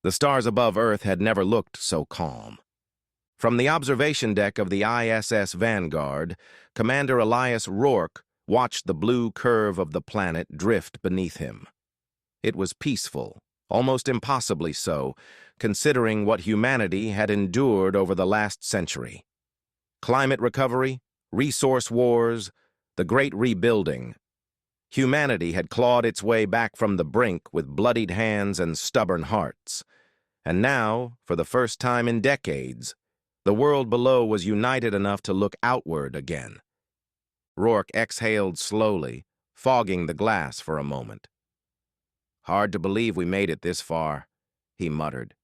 The stars above Earth had never looked so calm. From the observation deck of the ISS Vanguard, Commander Elias Rourke watched the blue curve of the planet drift beneath him. It was peaceful, almost impossibly so, considering what humanity had endured over the last century. Climate recovery, resource wars, the great rebuilding. Humanity had clawed its way back from the brink with bloodied hands and stubborn hearts. And now, for the first time in decades, the world below was united enough to look outward again. Rourke exhaled slowly, fogging the glass for a moment. "Hard to believe we made it this far," he muttered.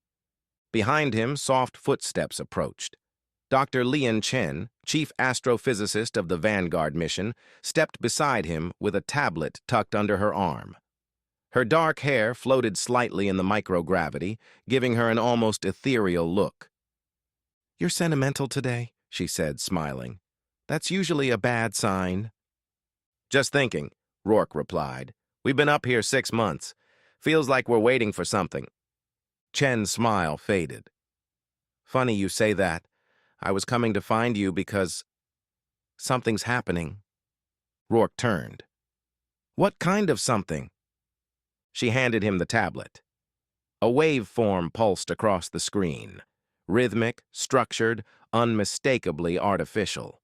Behind him, soft footsteps approached. Dr. Lian Chen, chief astrophysicist of the Vanguard mission, stepped beside him with a tablet tucked under her arm. Her dark hair floated slightly in the microgravity, giving her an almost ethereal look. "You're sentimental today," she said, smiling. "That's usually a bad sign." "Just thinking," Rourke replied. "We've been up here 6 months. Feels like we're waiting for something." Chen's smile faded. "Funny you say that. I was coming to find you because something's happening." Rourke turned. "What kind of something?" She handed him the tablet. A waveform pulsed across the screen. Rhythmic, structured, unmistakably artificial.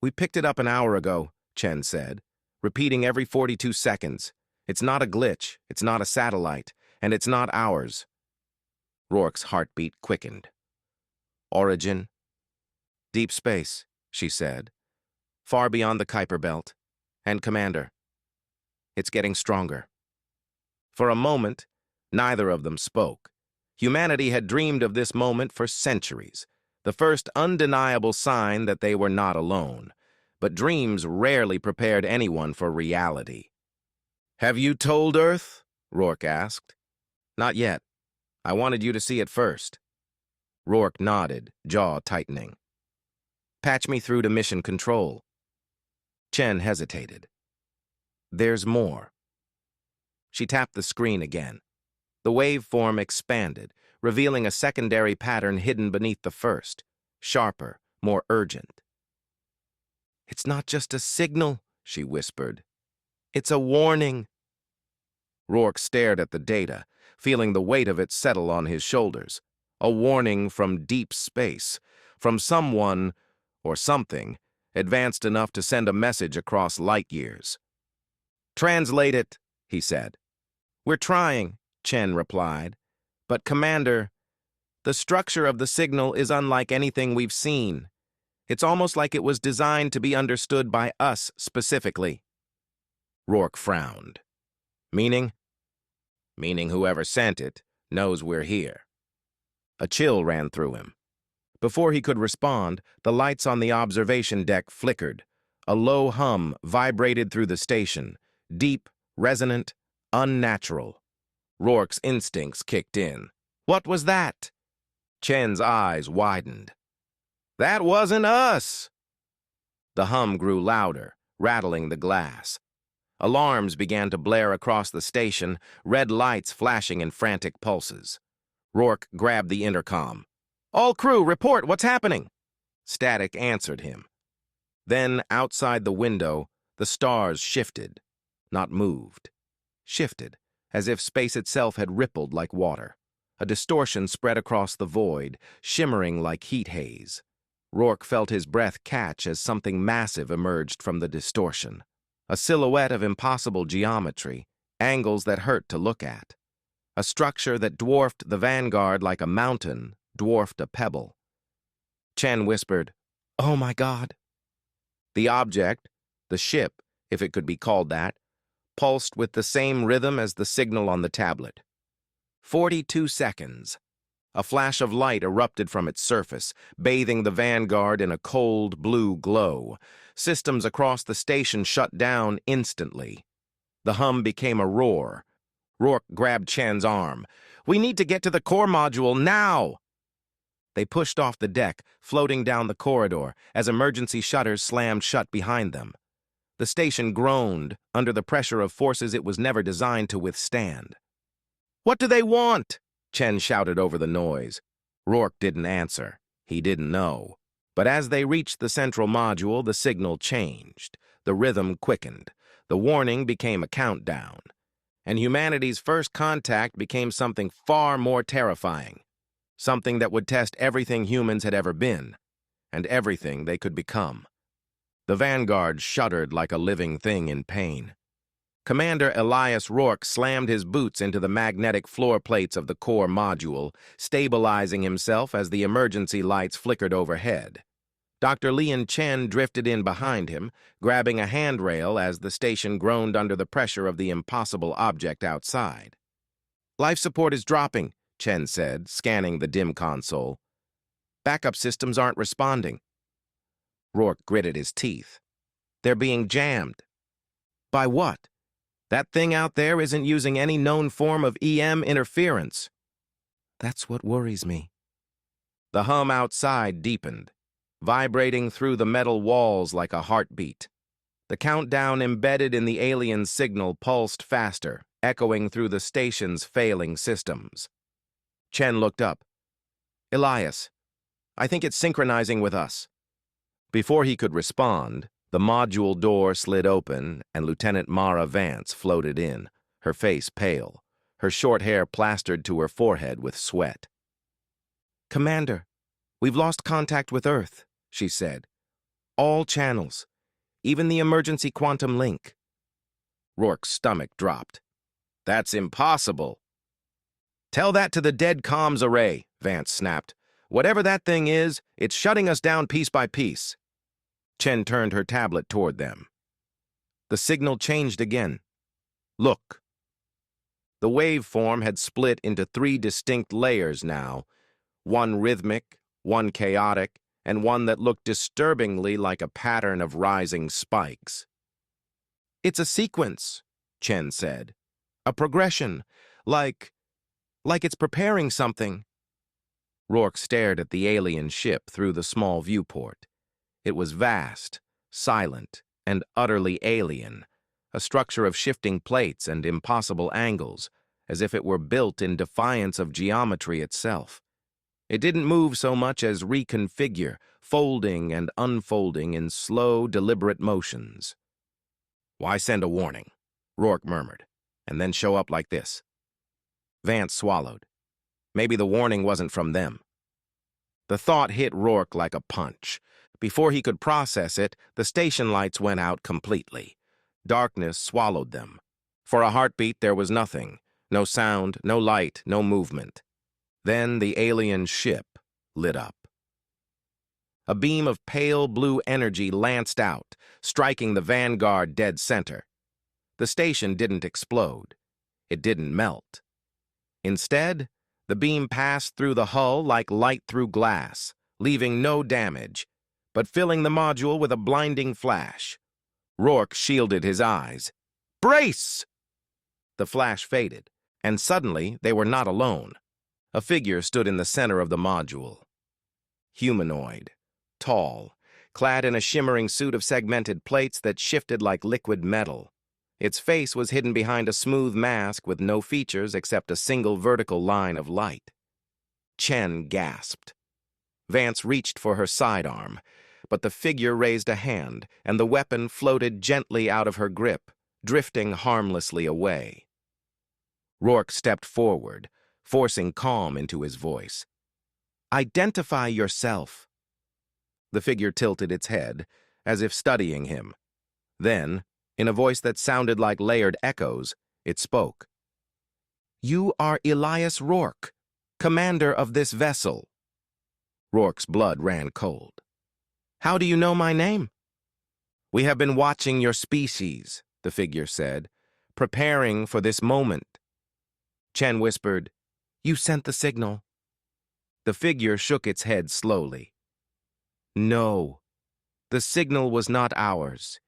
"We picked it up an hour ago," Chen said, "repeating every 42 seconds. It's not a glitch, it's not a satellite, and it's not ours." Rourke's heartbeat quickened. "Origin?" "Deep space," she said. "Far beyond the Kuiper Belt. And Commander. It's getting stronger." For a moment, neither of them spoke. Humanity had dreamed of this moment for centuries, the first undeniable sign that they were not alone. But dreams rarely prepared anyone for reality. "Have you told Earth?" Rourke asked. "Not yet. I wanted you to see it first." Rourke nodded, jaw tightening. "Patch me through to mission control." Chen hesitated. "There's more." She tapped the screen again. The waveform expanded, revealing a secondary pattern hidden beneath the first, sharper, more urgent. "It's not just a signal," she whispered. "It's a warning." Rourke stared at the data, feeling the weight of it settle on his shoulders. A warning from deep space, from someone, or something, advanced enough to send a message across light years. "Translate it," he said. "We're trying," Chen replied. "But, Commander, the structure of the signal is unlike anything we've seen. It's almost like it was designed to be understood by us specifically." Rourke frowned. "Meaning?" "Meaning whoever sent it knows we're here." A chill ran through him. Before he could respond, the lights on the observation deck flickered. A low hum vibrated through the station, deep, resonant, unnatural. Rourke's instincts kicked in. "What was that?" Chen's eyes widened. "That wasn't us!" The hum grew louder, rattling the glass. Alarms began to blare across the station, red lights flashing in frantic pulses. Rourke grabbed the intercom. "All crew, report, what's happening?" Static answered him. Then, outside the window, the stars shifted, not moved. Shifted, as if space itself had rippled like water. A distortion spread across the void, shimmering like heat haze. Rourke felt his breath catch as something massive emerged from the distortion. A silhouette of impossible geometry, angles that hurt to look at. A structure that dwarfed the Vanguard like a mountain dwarfed a pebble. Chen whispered, "Oh my God." The object, the ship, if it could be called that, pulsed with the same rhythm as the signal on the tablet. 42 seconds. A flash of light erupted from its surface, bathing the Vanguard in a cold blue glow. Systems across the station shut down instantly. The hum became a roar. Rourke grabbed Chen's arm. "We need to get to the core module now!" They pushed off the deck, floating down the corridor, as emergency shutters slammed shut behind them. The station groaned under the pressure of forces it was never designed to withstand. "What do they want?" Chen shouted over the noise. Rourke didn't answer. He didn't know. But as they reached the central module, the signal changed. The rhythm quickened. The warning became a countdown. And humanity's first contact became something far more terrifying. Something that would test everything humans had ever been, and everything they could become. The Vanguard shuddered like a living thing in pain. Commander Elias Rourke slammed his boots into the magnetic floor plates of the core module, stabilizing himself as the emergency lights flickered overhead. Dr. Lian Chen drifted in behind him, grabbing a handrail as the station groaned under the pressure of the impossible object outside. "Life support is dropping," Chen said, scanning the dim console. "Backup systems aren't responding." Rourke gritted his teeth. "They're being jammed." "By what? That thing out there isn't using any known form of EM interference." "That's what worries me." The hum outside deepened, vibrating through the metal walls like a heartbeat. The countdown embedded in the alien signal pulsed faster, echoing through the station's failing systems. Chen looked up. "Elias, I think it's synchronizing with us." Before he could respond, the module door slid open and Lieutenant Mara Vance floated in, her face pale, her short hair plastered to her forehead with sweat. "Commander, we've lost contact with Earth," she said. "All channels, even the emergency quantum link." Rourke's stomach dropped. "That's impossible." "Tell that to the dead comms array," Vance snapped. "Whatever that thing is, it's shutting us down piece by piece." Chen turned her tablet toward them. The signal changed again. "Look." The waveform had split into 3 distinct layers now, one rhythmic, one chaotic, and one that looked disturbingly like a pattern of rising spikes. "It's a sequence," Chen said. "A progression, like it's preparing something." Rourke stared at the alien ship through the small viewport. It was vast, silent, and utterly alien, a structure of shifting plates and impossible angles, as if it were built in defiance of geometry itself. It didn't move so much as reconfigure, folding and unfolding in slow, deliberate motions. "Why send a warning?" Rourke murmured, "and then show up like this?" Vance swallowed. Maybe the warning wasn't from them. The thought hit Rourke like a punch. Before he could process it, the station lights went out completely. Darkness swallowed them. For a heartbeat, there was nothing. No sound, no light, no movement. Then the alien ship lit up. A beam of pale blue energy lanced out, striking the Vanguard dead center. The station didn't explode. It didn't melt. Instead, the beam passed through the hull like light through glass, leaving no damage, but filling the module with a blinding flash. Rourke shielded his eyes. "Brace!" The flash faded, and suddenly they were not alone. A figure stood in the center of the module. Humanoid, tall, clad in a shimmering suit of segmented plates that shifted like liquid metal. Its face was hidden behind a smooth mask with no features except a single vertical line of light. Chen gasped. Vance reached for her sidearm, but the figure raised a hand, and the weapon floated gently out of her grip, drifting harmlessly away. Rourke stepped forward, forcing calm into his voice. "Identify yourself." The figure tilted its head, as if studying him. Then, in a voice that sounded like layered echoes, it spoke. "You are Elias Rourke, commander of this vessel." Rourke's blood ran cold. "How do you know my name?" "We have been watching your species," the figure said, "preparing for this moment." Chen whispered, "You sent the signal." The figure shook its head slowly. "No, the signal was not ours.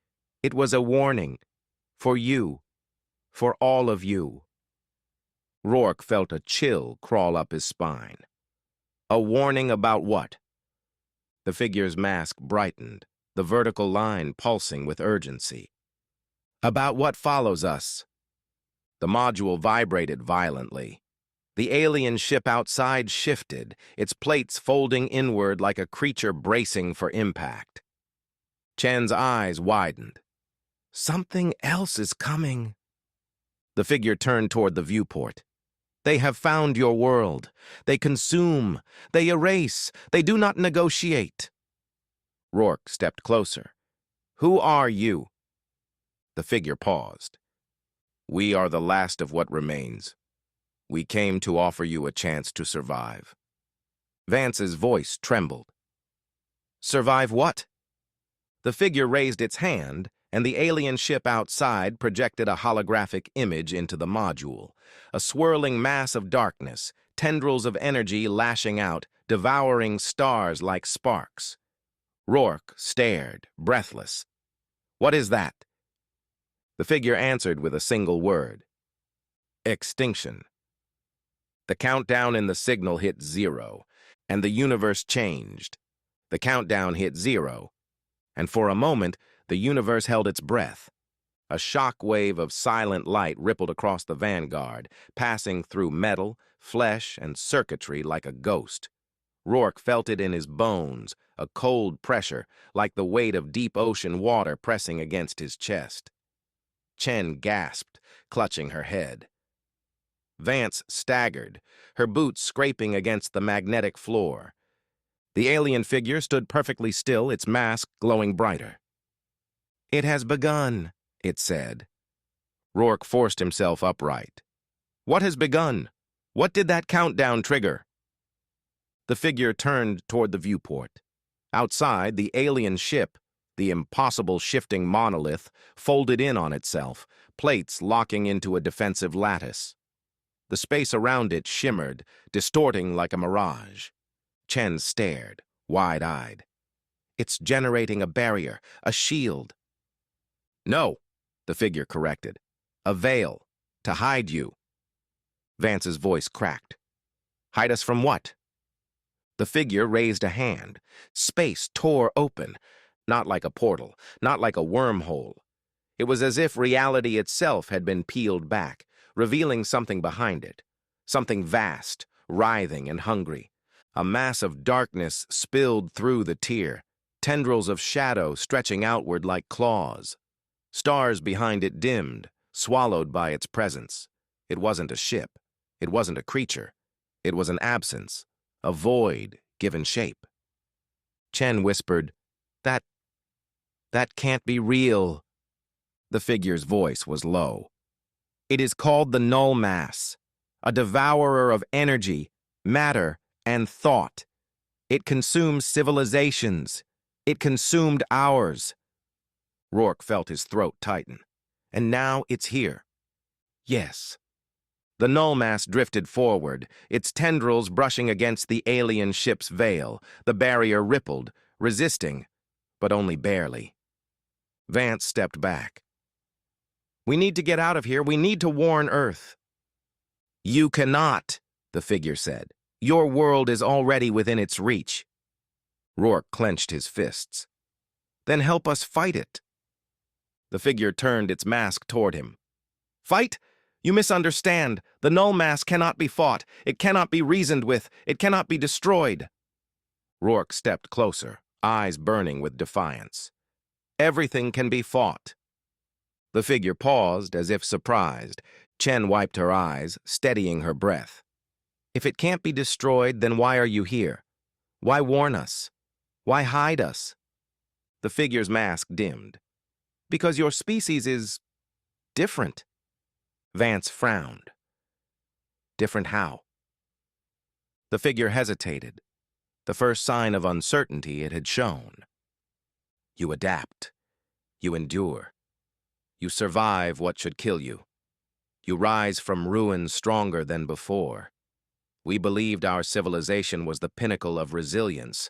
It was a warning. For you. For all of you." Rourke felt a chill crawl up his spine. "A warning about what?" The figure's mask brightened, the vertical line pulsing with urgency. "About what follows us." The module vibrated violently. The alien ship outside shifted, its plates folding inward like a creature bracing for impact. Chen's eyes widened. Something else is coming. The figure turned toward the viewport. They have found your world. They consume. They erase. They do not negotiate. Rourke stepped closer. Who are you? The figure paused. We are the last of what remains. We came to offer you a chance to survive. Vance's voice trembled. Survive what? The figure raised its hand, and the alien ship outside projected a holographic image into the module, a swirling mass of darkness, tendrils of energy lashing out, devouring stars like sparks. Rourke stared, breathless. What is that? The figure answered with a single word. Extinction. The countdown in the signal hit 0, and the universe changed. The countdown hit 0, and for a moment, the universe held its breath. A shock wave of silent light rippled across the Vanguard, passing through metal, flesh, and circuitry like a ghost. Rourke felt it in his bones, a cold pressure, like the weight of deep ocean water pressing against his chest. Chen gasped, clutching her head. Vance staggered, her boots scraping against the magnetic floor. The alien figure stood perfectly still, its mask glowing brighter. It has begun, it said. Rourke forced himself upright. What has begun? What did that countdown trigger? The figure turned toward the viewport. Outside, the alien ship, the impossible shifting monolith, folded in on itself, plates locking into a defensive lattice. The space around it shimmered, distorting like a mirage. Chen stared, wide-eyed. It's generating a barrier, a shield. No, the figure corrected. A veil, to hide you. Vance's voice cracked. Hide us from what? The figure raised a hand. Space tore open, not like a portal, not like a wormhole. It was as if reality itself had been peeled back, revealing something behind it, something vast, writhing and hungry. A mass of darkness spilled through the tier, tendrils of shadow stretching outward like claws. Stars behind it dimmed, swallowed by its presence. It wasn't a ship. It wasn't a creature. It was an absence, a void given shape. Chen whispered, That can't be real. The figure's voice was low. It is called the Null Mass, a devourer of energy, matter, and thought. It consumes civilizations. It consumed ours. Rourke felt his throat tighten. And now it's here. Yes. The Null Mass drifted forward, its tendrils brushing against the alien ship's veil. The barrier rippled, resisting, but only barely. Vance stepped back. We need to get out of here. We need to warn Earth. You cannot, the figure said. Your world is already within its reach. Rourke clenched his fists. Then help us fight it. The figure turned its mask toward him. Fight? You misunderstand. The Null Mass cannot be fought. It cannot be reasoned with. It cannot be destroyed. Rourke stepped closer, eyes burning with defiance. Everything can be fought. The figure paused as if surprised. Chen wiped her eyes, steadying her breath. If it can't be destroyed, then why are you here? Why warn us? Why hide us? The figure's mask dimmed. Because your species is different. Vance frowned. Different how? The figure hesitated, the first sign of uncertainty it had shown. You adapt. You endure. You survive what should kill you. You rise from ruins stronger than before. We believed our civilization was the pinnacle of resilience.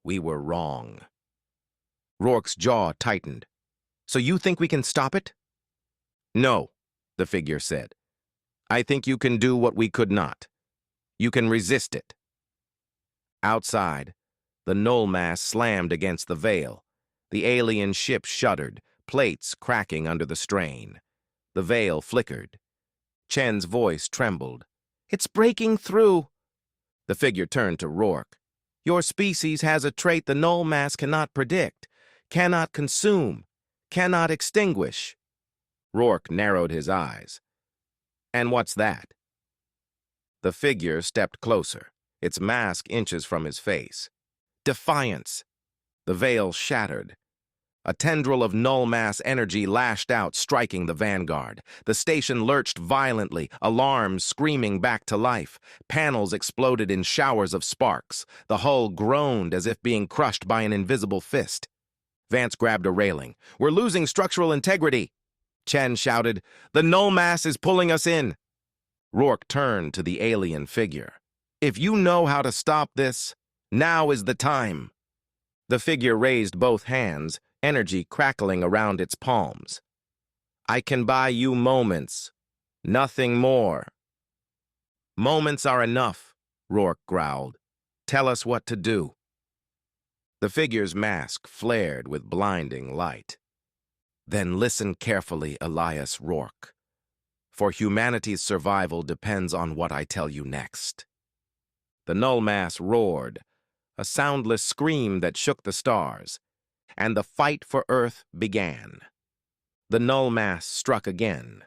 We were wrong. Rourke's jaw tightened. So you think we can stop it? No, the figure said. I think you can do what we could not. You can resist it. Outside, the Null Mass slammed against the veil. The alien ship shuddered, plates cracking under the strain. The veil flickered. Chen's voice trembled. It's breaking through. The figure turned to Rourke. Your species has a trait the null mass cannot predict, cannot consume, cannot extinguish. Rourke narrowed his eyes. And what's that? The figure stepped closer, its mask inches from his face. Defiance. The veil shattered. A tendril of null-mass energy lashed out, striking the Vanguard. The station lurched violently, alarms screaming back to life. Panels exploded in showers of sparks. The hull groaned as if being crushed by an invisible fist. Vance grabbed a railing. We're losing structural integrity. Chen shouted, the null-mass is pulling us in. Rourke turned to the alien figure. If you know how to stop this, now is the time. The figure raised both hands, energy crackling around its palms. I can buy you moments, nothing more. Moments are enough, Rourke growled. Tell us what to do. The figure's mask flared with blinding light. Then listen carefully, Elias Rourke. For humanity's survival depends on what I tell you next. The null mass roared, a soundless scream that shook the stars, and the fight for Earth began. The null mass struck again.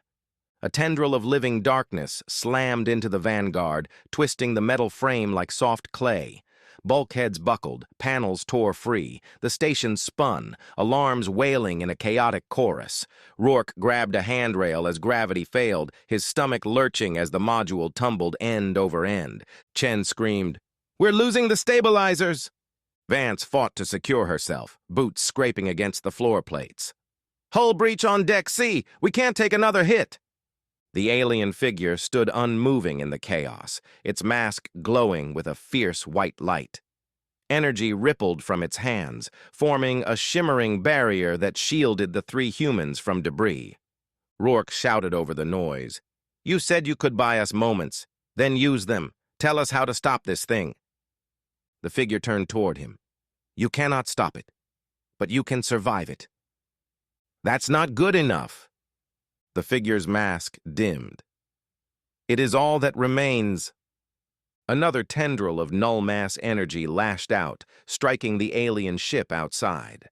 A tendril of living darkness slammed into the Vanguard, twisting the metal frame like soft clay. Bulkheads buckled, panels tore free, the station spun, alarms wailing in a chaotic chorus. Rourke grabbed a handrail as gravity failed, his stomach lurching as the module tumbled end over end. Chen screamed, We're losing the stabilizers! Vance fought to secure herself, boots scraping against the floor plates. Hull breach on Deck C! We can't take another hit! The alien figure stood unmoving in the chaos, its mask glowing with a fierce white light. Energy rippled from its hands, forming a shimmering barrier that shielded the three humans from debris. Rourke shouted over the noise. You said you could buy us moments, then use them. Tell us how to stop this thing. The figure turned toward him. You cannot stop it, but you can survive it. That's not good enough. The figure's mask dimmed. It is all that remains. Another tendril of null-mass energy lashed out, striking the alien ship outside.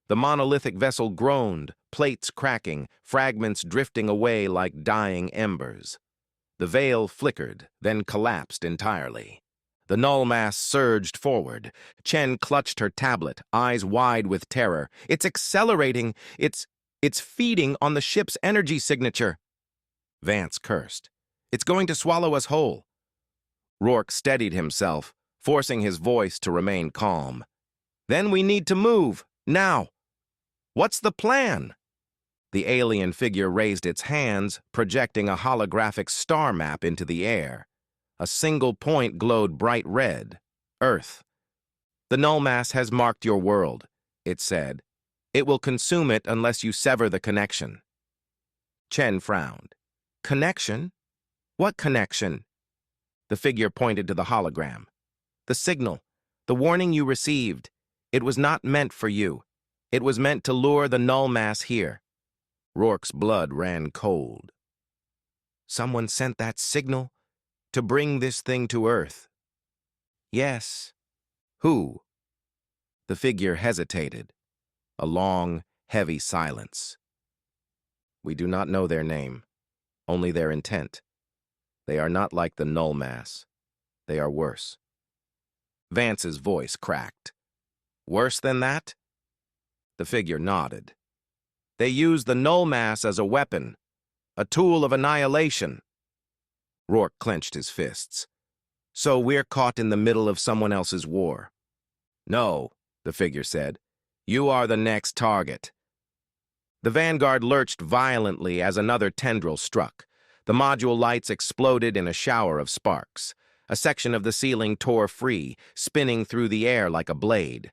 The monolithic vessel groaned, plates cracking, fragments drifting away like dying embers. The veil flickered, then collapsed entirely. The null mass surged forward. Chen clutched her tablet, eyes wide with terror. It's accelerating. It's feeding on the ship's energy signature. Vance cursed. It's going to swallow us whole. Rourke steadied himself, forcing his voice to remain calm. Then we need to move, now. What's the plan? The alien figure raised its hands, projecting a holographic star map into the air. A single point glowed bright red. Earth. The null mass has marked your world, it said. It will consume it unless you sever the connection. Chen frowned. Connection? What connection? The figure pointed to the hologram. The signal. The warning you received. It was not meant for you. It was meant to lure the null mass here. Rourke's blood ran cold. Someone sent that signal to bring this thing to Earth. Yes. Who? The figure hesitated. A long, heavy silence. We do not know their name, only their intent. They are not like the null mass. They are worse. Vance's voice cracked. Worse than that? The figure nodded. They use the null mass as a weapon, a tool of annihilation. Rourke clenched his fists. So we're caught in the middle of someone else's war. No, the figure said. You are the next target. The Vanguard lurched violently as another tendril struck. The module lights exploded in a shower of sparks. A section of the ceiling tore free, spinning through the air like a blade.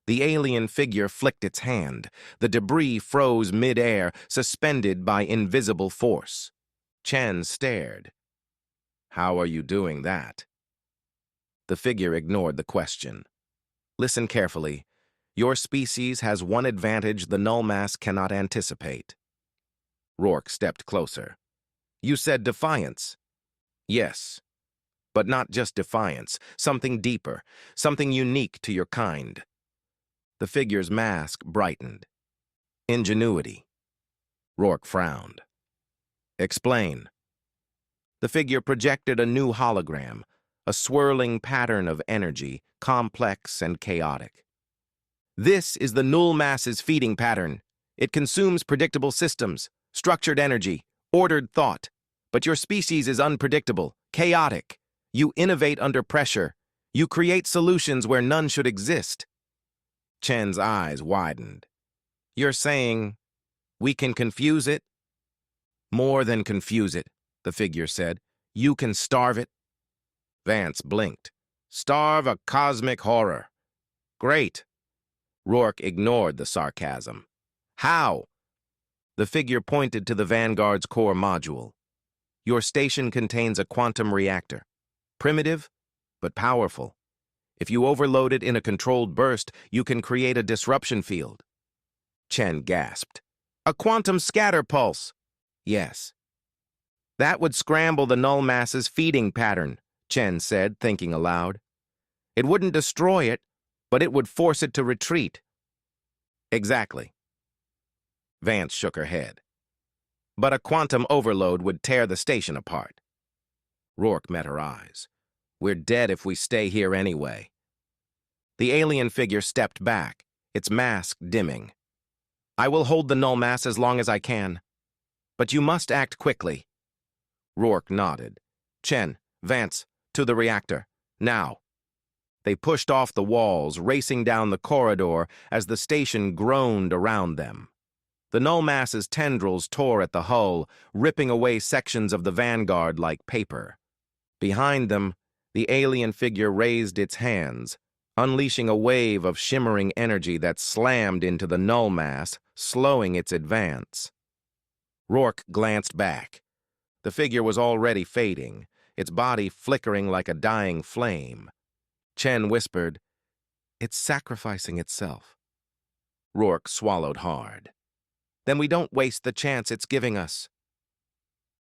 The alien figure flicked its hand. The debris froze mid-air, suspended by invisible force. Chen stared. How are you doing that? The figure ignored the question. Listen carefully. Your species has one advantage the null mass cannot anticipate. Rourke stepped closer. You said defiance. Yes, but not just defiance, something deeper, something unique to your kind. The figure's mask brightened. Ingenuity. Rourke frowned. Explain. The figure projected a new hologram, a swirling pattern of energy, complex and chaotic. This is the null mass's feeding pattern. It consumes predictable systems, structured energy, ordered thought. But your species is unpredictable, chaotic. You innovate under pressure. You create solutions where none should exist. Chen's eyes widened. You're saying we can confuse it? More than confuse it, the figure said. You can starve it. Vance blinked. Starve a cosmic horror. Great. Rourke ignored the sarcasm. How? The figure pointed to the Vanguard's core module. Your station contains a quantum reactor. Primitive, but powerful. If you overload it in a controlled burst, you can create a disruption field. Chen gasped. A quantum scatter pulse. Yes. That would scramble the null mass's feeding pattern, Chen said, thinking aloud. It wouldn't destroy it, but it would force it to retreat. Exactly. Vance shook her head. But a quantum overload would tear the station apart. Rourke met her eyes. We're dead if we stay here anyway. The alien figure stepped back, its mask dimming. I will hold the null mass as long as I can. But you must act quickly. Rourke nodded. Chen, Vance, to the reactor. Now. They pushed off the walls, racing down the corridor as the station groaned around them. The null mass's tendrils tore at the hull, ripping away sections of the Vanguard like paper. Behind them, the alien figure raised its hands, unleashing a wave of shimmering energy that slammed into the null mass, slowing its advance. Rourke glanced back. The figure was already fading, its body flickering like a dying flame. Chen whispered, It's sacrificing itself. Rourke swallowed hard. Then we don't waste the chance it's giving us.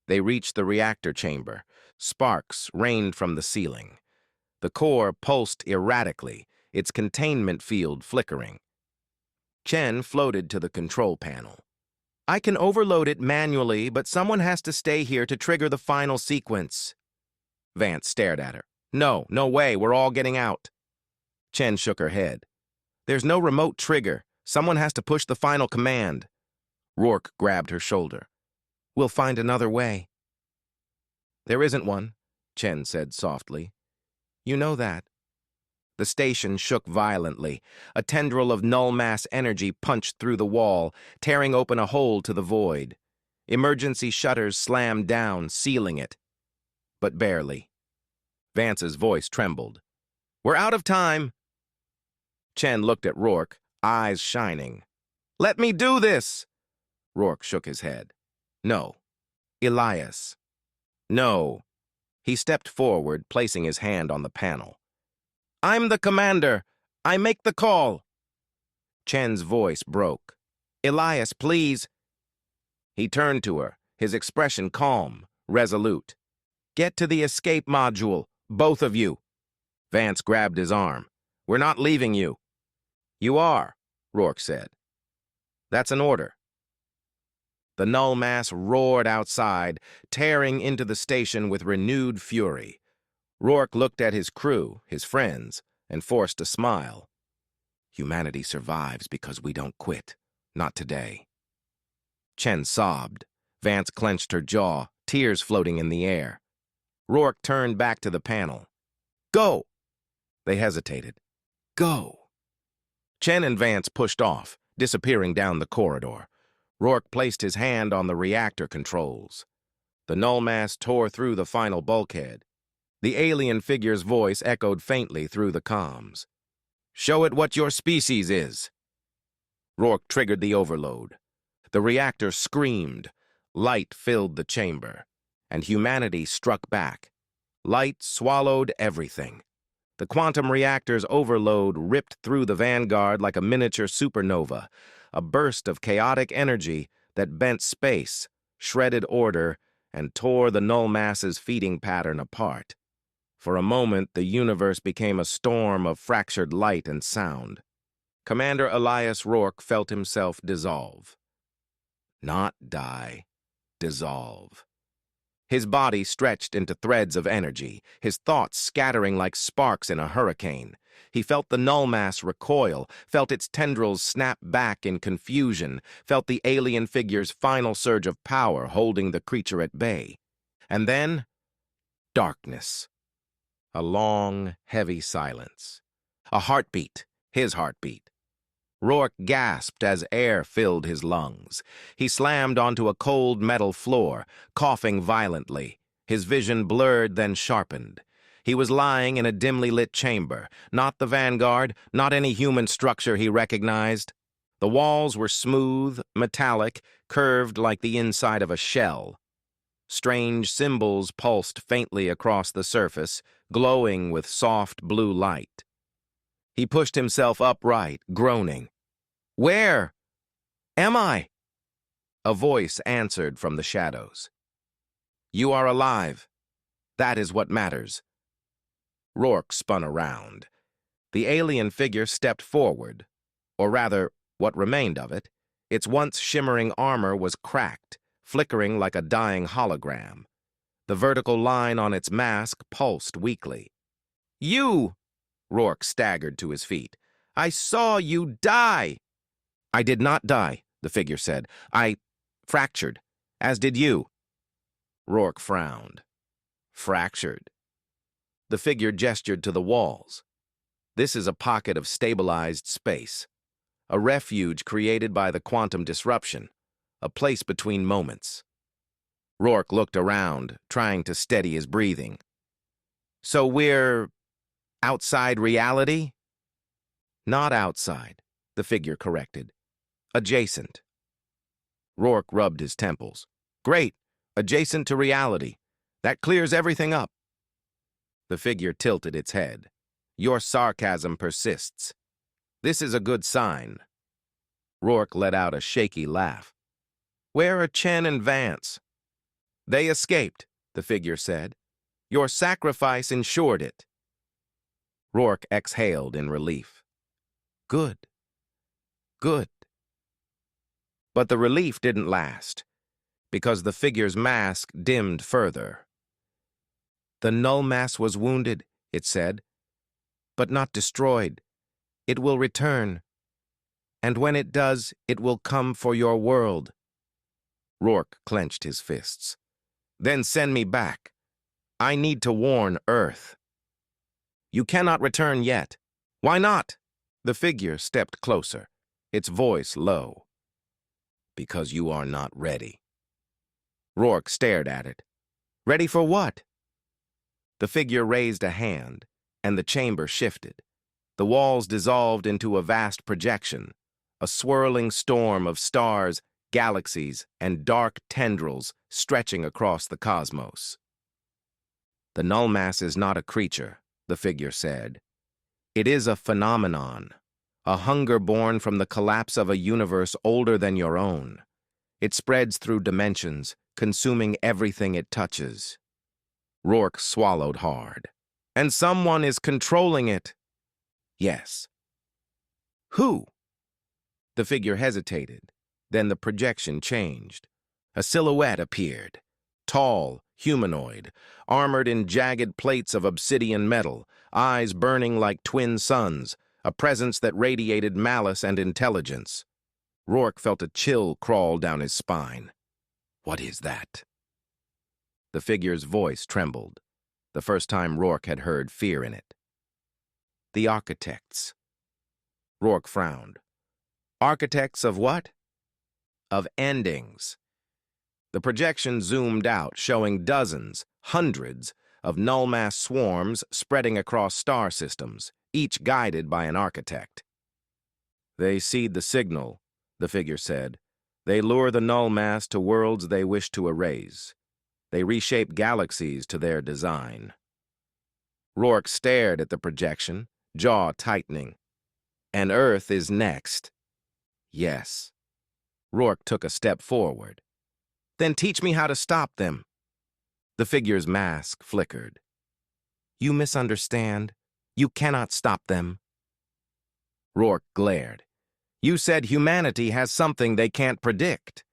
They reached the reactor chamber. Sparks rained from the ceiling. The core pulsed erratically, its containment field flickering. Chen floated to the control panel. I can overload it manually, but someone has to stay here to trigger the final sequence. Vance stared at her. No way, we're all getting out. Chen shook her head. There's no remote trigger. Someone has to push the final command. Rourke grabbed her shoulder. We'll find another way. There isn't one, Chen said softly. You know that. The station shook violently. A tendril of null mass energy punched through the wall, tearing open a hole to the void. Emergency shutters slammed down, sealing it. But barely. Vance's voice trembled. We're out of time. Chen looked at Rourke, eyes shining. Let me do this! Rourke shook his head. No. Elias. No. He stepped forward, placing his hand on the panel. I'm the commander. I make the call. Chen's voice broke. Elias, please. He turned to her, his expression calm, resolute. Get to the escape module, both of you. Vance grabbed his arm. We're not leaving you. You are, Rourke said. That's an order. The null mass roared outside, tearing into the station with renewed fury. Rourke looked at his crew, his friends, and forced a smile. Humanity survives because we don't quit. Not today. Chen sobbed. Vance clenched her jaw, tears floating in the air. Rourke turned back to the panel. Go! They hesitated. Go! Chen and Vance pushed off, disappearing down the corridor. Rourke placed his hand on the reactor controls. The null mass tore through the final bulkhead. The alien figure's voice echoed faintly through the comms. Show it what your species is. Rourke triggered the overload. The reactor screamed. Light filled the chamber, and humanity struck back. Light swallowed everything. The quantum reactor's overload ripped through the Vanguard like a miniature supernova, a burst of chaotic energy that bent space, shredded order, and tore the null mass's feeding pattern apart. For a moment, the universe became a storm of fractured light and sound. Commander Elias Rourke felt himself dissolve. Not die, dissolve. His body stretched into threads of energy, his thoughts scattering like sparks in a hurricane. He felt the null mass recoil, felt its tendrils snap back in confusion, felt the alien figure's final surge of power holding the creature at bay. And then, darkness. A long, heavy silence. A heartbeat, his heartbeat. Rourke gasped as air filled his lungs. He slammed onto a cold metal floor, coughing violently. His vision blurred, then sharpened. He was lying in a dimly lit chamber, not the Vanguard, not any human structure he recognized. The walls were smooth, metallic, curved like the inside of a shell. Strange symbols pulsed faintly across the surface, glowing with soft blue light. He pushed himself upright, groaning. "Where am I?" A voice answered from the shadows. "You are alive. That is what matters." Rourke spun around. The alien figure stepped forward, or rather, what remained of it. Its once shimmering armor was cracked, flickering like a dying hologram. The vertical line on its mask pulsed weakly. "You!" Rourke staggered to his feet. "I saw you die!" "I did not die," the figure said. "I fractured, as did you." Rourke frowned. "Fractured?" The figure gestured to the walls. "This is a pocket of stabilized space, a refuge created by the quantum disruption, a place between moments." Rourke looked around, trying to steady his breathing. "So we're outside reality?" "Not outside," the figure corrected. "Adjacent." Rourke rubbed his temples. "Great, adjacent to reality. That clears everything up." The figure tilted its head. "Your sarcasm persists. This is a good sign." Rourke let out a shaky laugh. "Where are Chen and Vance?" "They escaped," the figure said. "Your sacrifice ensured it." Rourke exhaled in relief. "Good. Good." But the relief didn't last, because the figure's mask dimmed further. "The null mass was wounded," it said, "but not destroyed. It will return. And when it does, it will come for your world." Rourke clenched his fists. "Then send me back. I need to warn Earth." "You cannot return yet." "Why not?" The figure stepped closer, its voice low. "Because you are not ready." Rourke stared at it. "Ready for what?" The figure raised a hand, and the chamber shifted. The walls dissolved into a vast projection, a swirling storm of stars, galaxies, and dark tendrils stretching across the cosmos. "The null mass is not a creature," the figure said. "It is a phenomenon, a hunger born from the collapse of a universe older than your own. It spreads through dimensions, consuming everything it touches." Rourke swallowed hard. "And someone is controlling it." "Yes." "Who?" The figure hesitated. Then the projection changed. A silhouette appeared. Tall, humanoid, armored in jagged plates of obsidian metal, eyes burning like twin suns, a presence that radiated malice and intelligence. Rourke felt a chill crawl down his spine. "What is that?" The figure's voice trembled, the first time Rourke had heard fear in it. "The architects." Rourke frowned. "Architects of what?" "Of endings." The projection zoomed out, showing dozens, hundreds, of null mass swarms spreading across star systems, each guided by an architect. "They seed the signal," the figure said. "They lure the null mass to worlds they wish to erase. They reshape galaxies to their design." Rourke stared at the projection, jaw tightening. "And Earth is next." "Yes." Rourke took a step forward. "Then teach me how to stop them." The figure's mask flickered. You misunderstand. You cannot stop them. Rourke glared. You said humanity has something they can't predict.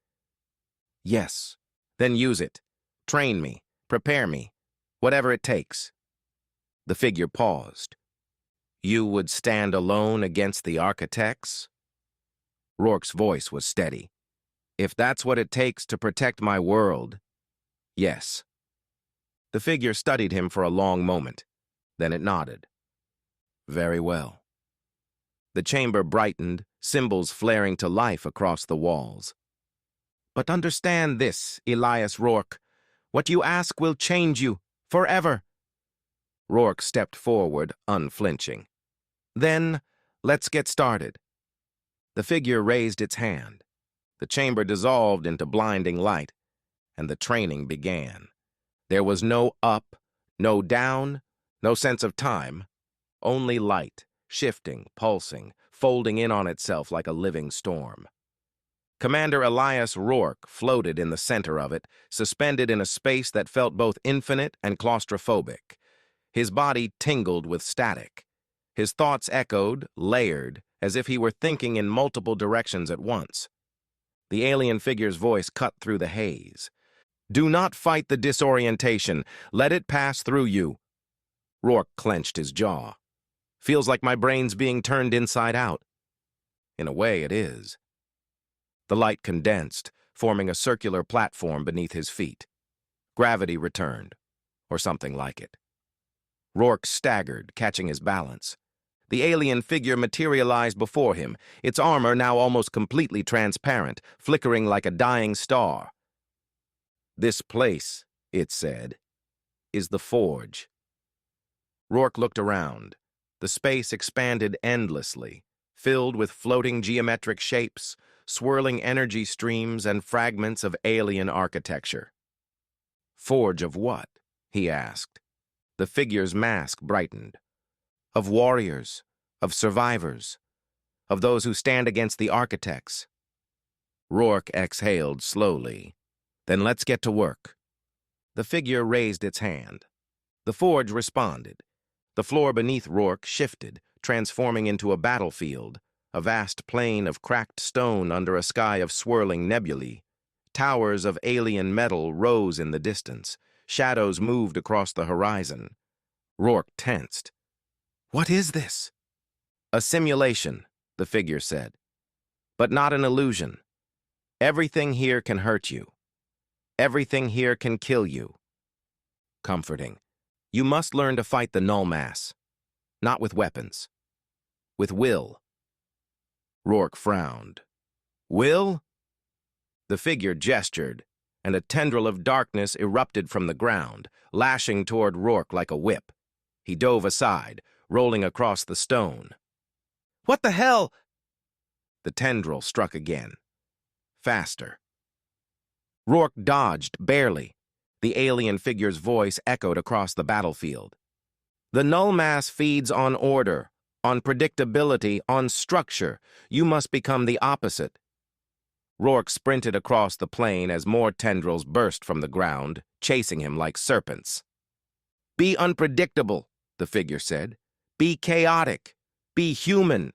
Yes. Then use it. Train me. Prepare me. Whatever it takes. The figure paused. You would stand alone against the architects? Rourke's voice was steady. If that's what it takes to protect my world, yes. The figure studied him for a long moment. Then it nodded. Very well. The chamber brightened, symbols flaring to life across the walls. But understand this, Elias Rourke. What you ask will change you, forever. Rourke stepped forward, unflinching. Then, let's get started. The figure raised its hand. The chamber dissolved into blinding light, and the training began. There was no up, no down, no sense of time, only light, shifting, pulsing, folding in on itself like a living storm. Commander Elias Rourke floated in the center of it, suspended in a space that felt both infinite and claustrophobic. His body tingled with static. His thoughts echoed, layered, as if he were thinking in multiple directions at once. The alien figure's voice cut through the haze. Do not fight the disorientation. Let it pass through you. Rourke clenched his jaw. Feels like my brain's being turned inside out. In a way, it is. The light condensed, forming a circular platform beneath his feet. Gravity returned, or something like it. Rourke staggered, catching his balance. The alien figure materialized before him, its armor now almost completely transparent, flickering like a dying star. This place, it said, is the Forge. Rourke looked around. The space expanded endlessly, filled with floating geometric shapes, swirling energy streams, and fragments of alien architecture. Forge of what? He asked. The figure's mask brightened. Of warriors, of survivors, of those who stand against the architects. Rourke exhaled slowly. Then let's get to work. The figure raised its hand. The forge responded. The floor beneath Rourke shifted, transforming into a battlefield, a vast plain of cracked stone under a sky of swirling nebulae. Towers of alien metal rose in the distance. Shadows moved across the horizon. Rourke tensed. What is this? A simulation, the figure said. But not an illusion. Everything here can hurt you. Everything here can kill you. Comforting. You must learn to fight the null mass. Not with weapons. With will. Rourke frowned. Will? The figure gestured, and a tendril of darkness erupted from the ground, lashing toward Rourke like a whip. He dove aside, rolling across the stone. What the hell? The tendril struck again. Faster. Rourke dodged, barely. The alien figure's voice echoed across the battlefield. The null mass feeds on order, on predictability, on structure. You must become the opposite. Rourke sprinted across the plain as more tendrils burst from the ground, chasing him like serpents. Be unpredictable, the figure said. Be chaotic. Be human.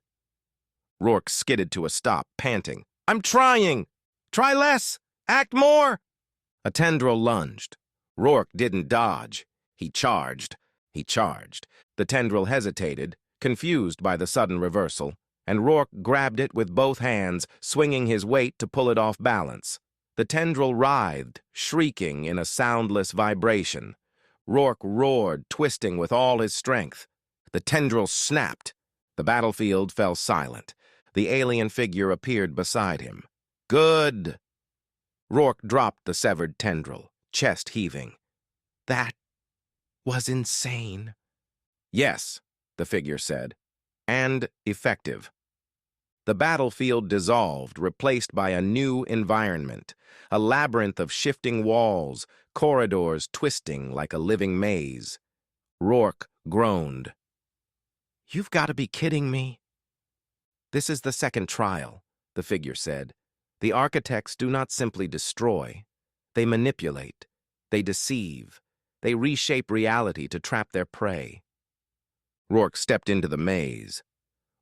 Rourke skidded to a stop, panting. I'm trying! Try less! Act more! A tendril lunged. Rourke didn't dodge. He charged. He charged. The tendril hesitated, confused by the sudden reversal, and Rourke grabbed it with both hands, swinging his weight to pull it off balance. The tendril writhed, shrieking in a soundless vibration. Rourke roared, twisting with all his strength. The tendril snapped. The battlefield fell silent. The alien figure appeared beside him. Good! Rourke dropped the severed tendril, chest heaving. That was insane. Yes, the figure said, and effective. The battlefield dissolved, replaced by a new environment, a labyrinth of shifting walls, corridors twisting like a living maze. Rourke groaned. You've got to be kidding me. This is the second trial, the figure said. The architects do not simply destroy. They manipulate. They deceive. They reshape reality to trap their prey. Rourke stepped into the maze.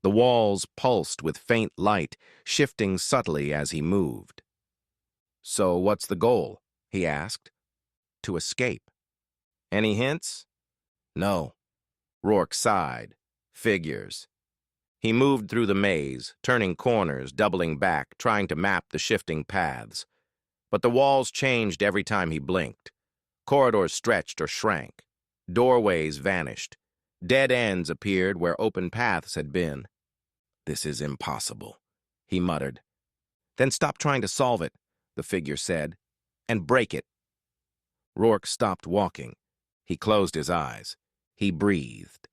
The walls pulsed with faint light, shifting subtly as he moved. "So what's the goal?" he asked. "To escape." "Any hints?" "No." Rourke sighed. "Figures." He moved through the maze, turning corners, doubling back, trying to map the shifting paths. But the walls changed every time he blinked. Corridors stretched or shrank. Doorways vanished. Dead ends appeared where open paths had been. "This is impossible," he muttered. "Then stop trying to solve it," the figure said, "and break it." Rourke stopped walking. He closed his eyes. He breathed.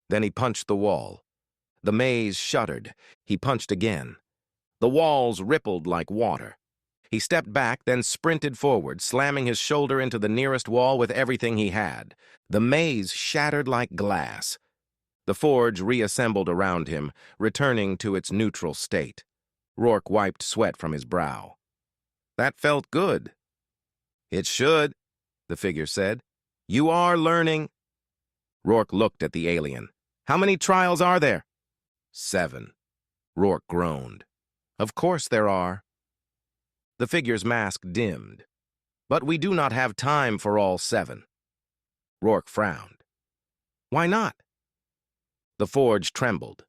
Then he punched the wall. The maze shuddered. He punched again. The walls rippled like water. He stepped back, then sprinted forward, slamming his shoulder into the nearest wall with everything he had. The maze shattered like glass. The forge reassembled around him, returning to its neutral state. Rourke wiped sweat from his brow. "That felt good." "It should," the figure said. "You are learning." Rourke looked at the alien. "How many trials are there?" "7." Rourke groaned. "Of course there are." The figure's mask dimmed. "But we do not have time for all 7. Rourke frowned. "Why not?" The forge trembled.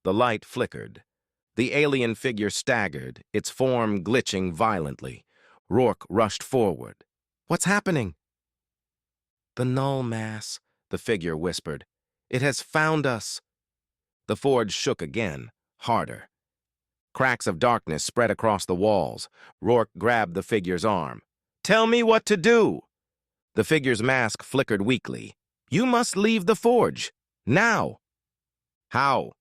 The light flickered. The alien figure staggered, its form glitching violently. Rourke rushed forward. "What's happening?" "The null mass," the figure whispered. "It has found us." The forge shook again, harder. Cracks of darkness spread across the walls. Rourke grabbed the figure's arm. "Tell me what to do!" The figure's mask flickered weakly. "You must leave the forge. Now!" "How?"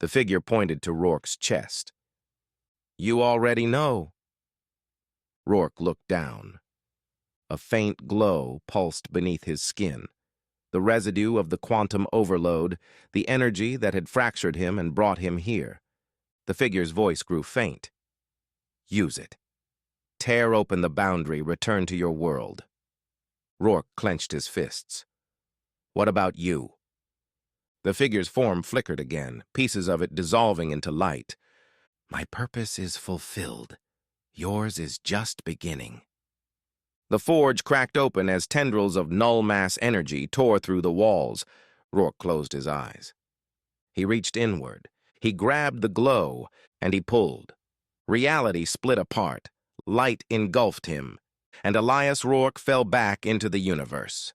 The figure pointed to Rourke's chest. "You already know." Rourke looked down. A faint glow pulsed beneath his skin. The residue of the quantum overload, the energy that had fractured him and brought him here. The figure's voice grew faint. "Use it. Tear open the boundary, return to your world." Rourke clenched his fists. "What about you?" The figure's form flickered again, pieces of it dissolving into light. "My purpose is fulfilled. Yours is just beginning." The forge cracked open as tendrils of null mass energy tore through the walls. Rourke closed his eyes. He reached inward. He grabbed the glow, and he pulled. Reality split apart. Light engulfed him, and Elias Rourke fell back into the universe.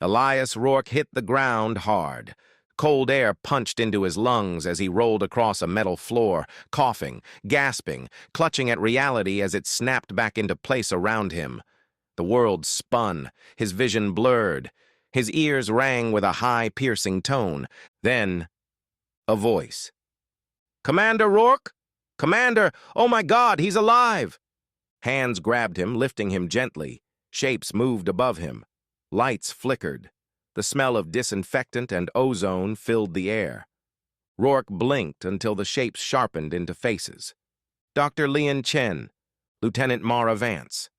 Elias Rourke hit the ground hard. Cold air punched into his lungs as he rolled across a metal floor, coughing, gasping, clutching at reality as it snapped back into place around him. The world spun, his vision blurred. His ears rang with a high, piercing tone. Then, a voice. "Commander Rourke? Commander! Oh my God, he's alive!" Hands grabbed him, lifting him gently. Shapes moved above him. Lights flickered. The smell of disinfectant and ozone filled the air. Rourke blinked until the shapes sharpened into faces. Dr. Lian Chen, Lieutenant Mara Vance.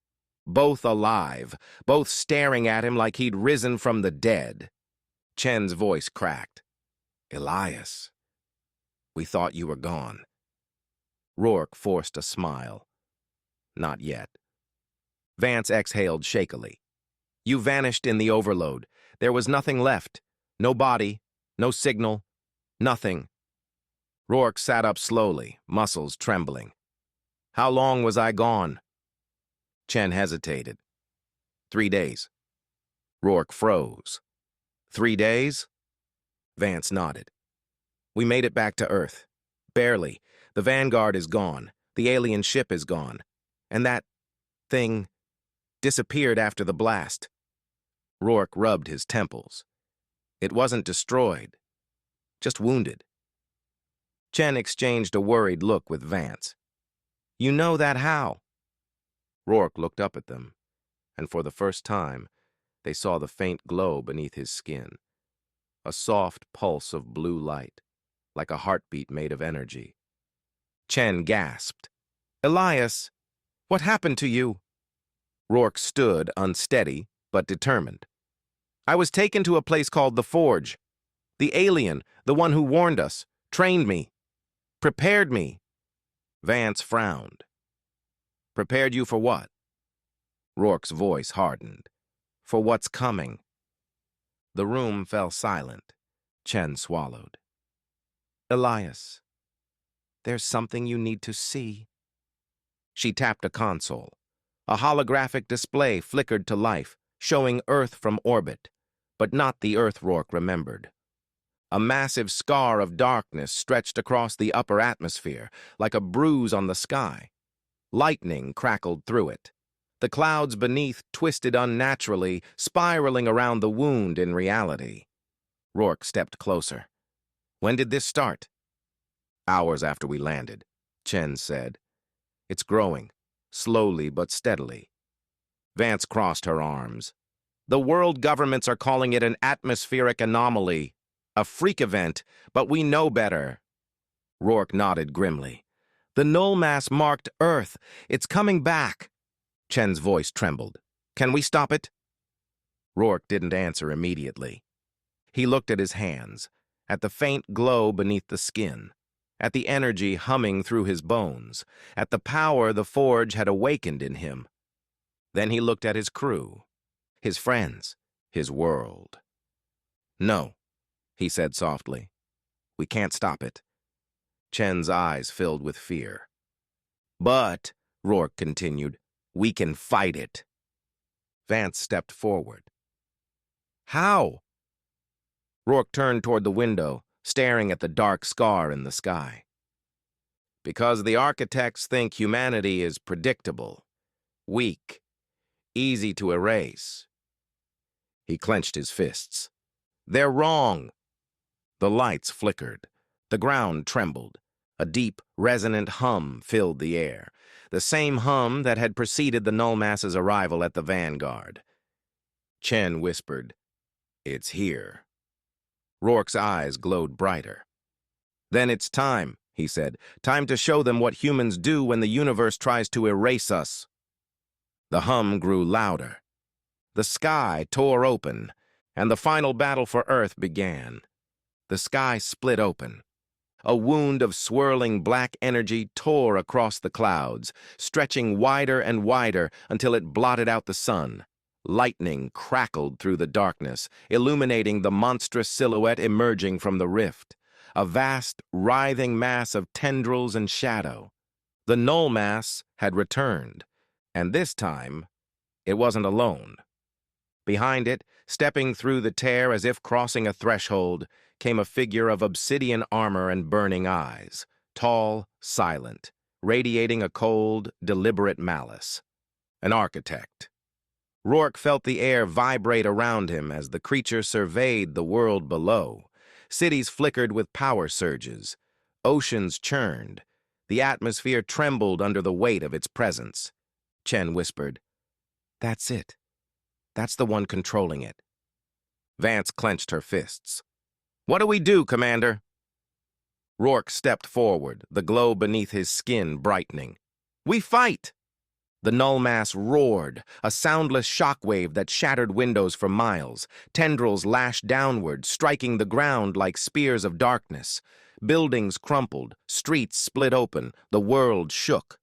Both alive, both staring at him like he'd risen from the dead. Chen's voice cracked. "Elias, we thought you were gone." Rourke forced a smile. "Not yet." Vance exhaled shakily. "You vanished in the overload. There was nothing left. No body, no signal, nothing." Rourke sat up slowly, muscles trembling. "How long was I gone?" Chen hesitated. 3 days. Rourke froze. 3 days? Vance nodded. "We made it back to Earth. Barely. The Vanguard is gone. The alien ship is gone. And that thing disappeared after the blast." Rourke rubbed his temples. "It wasn't destroyed. Just wounded." Chen exchanged a worried look with Vance. "You know that how?" Rourke looked up at them, and for the first time, they saw the faint glow beneath his skin. A soft pulse of blue light, like a heartbeat made of energy. Chen gasped. "Elias, what happened to you?" Rourke stood unsteady, but determined. I was taken to a place called the Forge. The alien, the one who warned us, trained me, prepared me. Vance frowned. Prepared you for what? Rourke's voice hardened. For what's coming. The room fell silent. Chen swallowed. Elias, there's something you need to see. She tapped a console. A holographic display flickered to life, showing Earth from orbit, but not the Earth Rourke remembered. A massive scar of darkness stretched across the upper atmosphere, like a bruise on the sky. Lightning crackled through it. The clouds beneath twisted unnaturally, spiraling around the wound in reality. Rourke stepped closer. When did this start? Hours after we landed, Chen said. It's growing, slowly but steadily. Vance crossed her arms. The world governments are calling it an atmospheric anomaly, a freak event, but we know better. Rourke nodded grimly. The null mass marked Earth. It's coming back. Chen's voice trembled. Can we stop it? Rourke didn't answer immediately. He looked at his hands, at the faint glow beneath the skin, at the energy humming through his bones, at the power the Forge had awakened in him. Then he looked at his crew, his friends, his world. No, he said softly. We can't stop it. Chen's eyes filled with fear. But, Rourke continued, we can fight it. Vance stepped forward. How? Rourke turned toward the window, staring at the dark scar in the sky. Because the architects think humanity is predictable, weak, easy to erase. He clenched his fists. They're wrong. The lights flickered. The ground trembled. A deep, resonant hum filled the air, the same hum that had preceded the null mass's arrival at the Vanguard. Chen whispered, It's here. Rourke's eyes glowed brighter. Then it's time, he said. Time to show them what humans do when the universe tries to erase us. The hum grew louder. The sky tore open, and the final battle for Earth began. The sky split open. A wound of swirling black energy tore across the clouds, stretching wider and wider until it blotted out the sun. Lightning crackled through the darkness, illuminating the monstrous silhouette emerging from the rift, a vast, writhing mass of tendrils and shadow. The null mass had returned, and this time, it wasn't alone. Behind it, stepping through the tear as if crossing a threshold, came a figure of obsidian armor and burning eyes, tall, silent, radiating a cold, deliberate malice. An architect. Rourke felt the air vibrate around him as the creature surveyed the world below. Cities flickered with power surges. Oceans churned. The atmosphere trembled under the weight of its presence. Chen whispered, That's it. That's the one controlling it. Vance clenched her fists. What do we do, Commander? Rourke stepped forward, the glow beneath his skin brightening. We fight! The null mass roared, a soundless shockwave that shattered windows for miles. Tendrils lashed downward, striking the ground like spears of darkness. Buildings crumpled, streets split open, the world shook.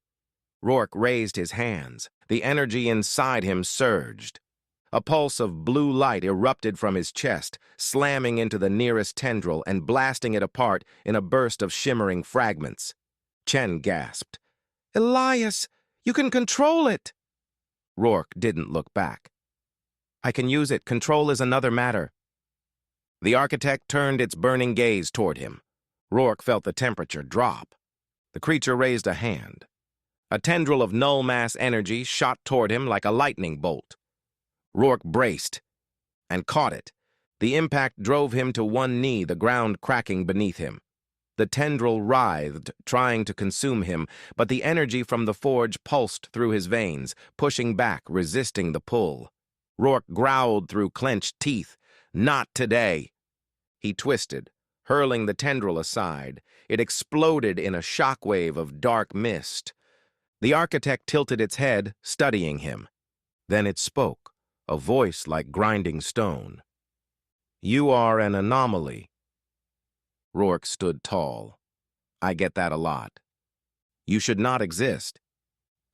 Rourke raised his hands. The energy inside him surged. A pulse of blue light erupted from his chest, slamming into the nearest tendril and blasting it apart in a burst of shimmering fragments. Chen gasped. Elias! You can control it! Rourke didn't look back. I can use it. Control is another matter. The architect turned its burning gaze toward him. Rourke felt the temperature drop. The creature raised a hand. A tendril of null mass energy shot toward him like a lightning bolt. Rourke braced and caught it. The impact drove him to one knee, the ground cracking beneath him. The tendril writhed, trying to consume him, but the energy from the Forge pulsed through his veins, pushing back, resisting the pull. Rourke growled through clenched teeth. Not today. He twisted, hurling the tendril aside. It exploded in a shockwave of dark mist. The architect tilted its head, studying him. Then it spoke, a voice like grinding stone. You are an anomaly. Rourke stood tall. I get that a lot. You should not exist.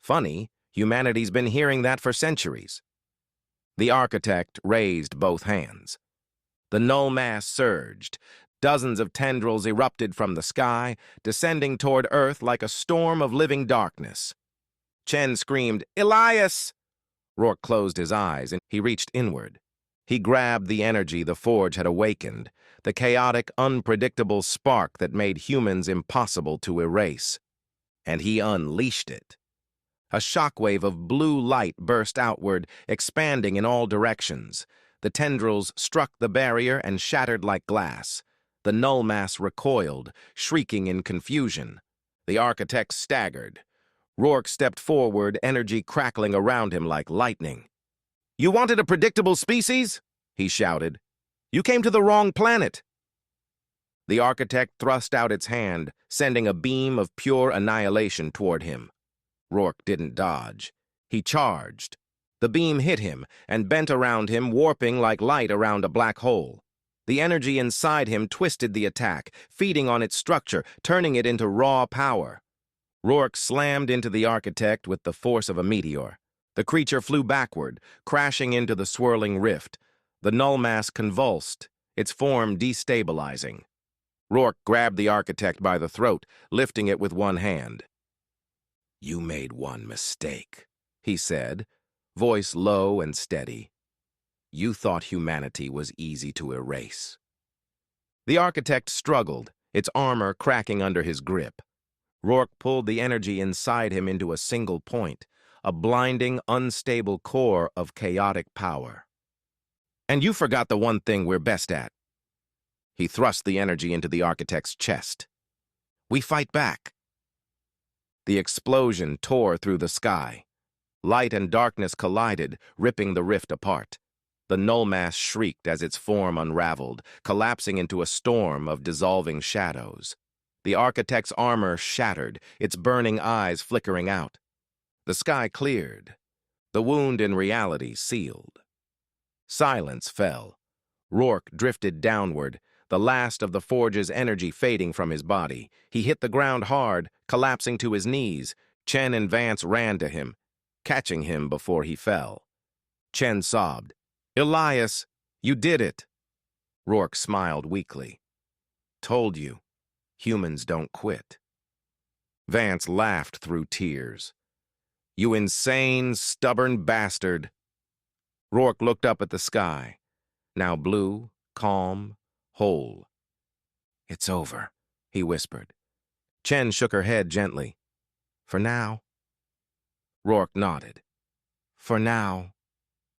Funny, humanity's been hearing that for centuries. The architect raised both hands. The null mass surged. Dozens of tendrils erupted from the sky, descending toward Earth like a storm of living darkness. Chen screamed, "Elias!" Rourke closed his eyes, and he reached inward. He grabbed the energy the forge had awakened, the chaotic, unpredictable spark that made humans impossible to erase. And he unleashed it. A shockwave of blue light burst outward, expanding in all directions. The tendrils struck the barrier and shattered like glass. The null mass recoiled, shrieking in confusion. The architect staggered. Rourke stepped forward, energy crackling around him like lightning. "You wanted a predictable species?" he shouted. "You came to the wrong planet." The architect thrust out its hand, sending a beam of pure annihilation toward him. Rourke didn't dodge. He charged. The beam hit him and bent around him, warping like light around a black hole. The energy inside him twisted the attack, feeding on its structure, turning it into raw power. Rourke slammed into the architect with the force of a meteor. The creature flew backward, crashing into the swirling rift. The null mass convulsed, its form destabilizing. Rourke grabbed the architect by the throat, lifting it with one hand. "You made one mistake," he said, voice low and steady. "You thought humanity was easy to erase." The architect struggled, its armor cracking under his grip. Rourke pulled the energy inside him into a single point, a blinding, unstable core of chaotic power. "And you forgot the one thing we're best at." He thrust the energy into the architect's chest. "We fight back." The explosion tore through the sky. Light and darkness collided, ripping the rift apart. The null mass shrieked as its form unraveled, collapsing into a storm of dissolving shadows. The architect's armor shattered, its burning eyes flickering out. The sky cleared. The wound in reality sealed. Silence fell. Rourke drifted downward, the last of the forge's energy fading from his body. He hit the ground hard, collapsing to his knees. Chen and Vance ran to him, catching him before he fell. Chen sobbed, "Elias, you did it." Rourke smiled weakly. "Told you, humans don't quit." Vance laughed through tears. "You insane, stubborn bastard." Rourke looked up at the sky, now blue, calm, whole. "It's over," he whispered. Chen shook her head gently. "For now." Rourke nodded. "For now."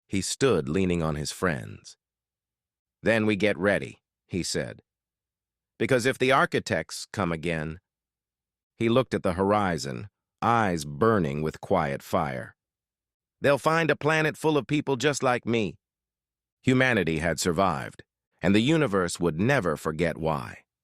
He stood leaning on his friends. "Then we get ready," he said. "Because if the architects come again—" He looked at the horizon, eyes burning with quiet fire. "They'll find a planet full of people just like me." Humanity had survived, and the universe would never forget why.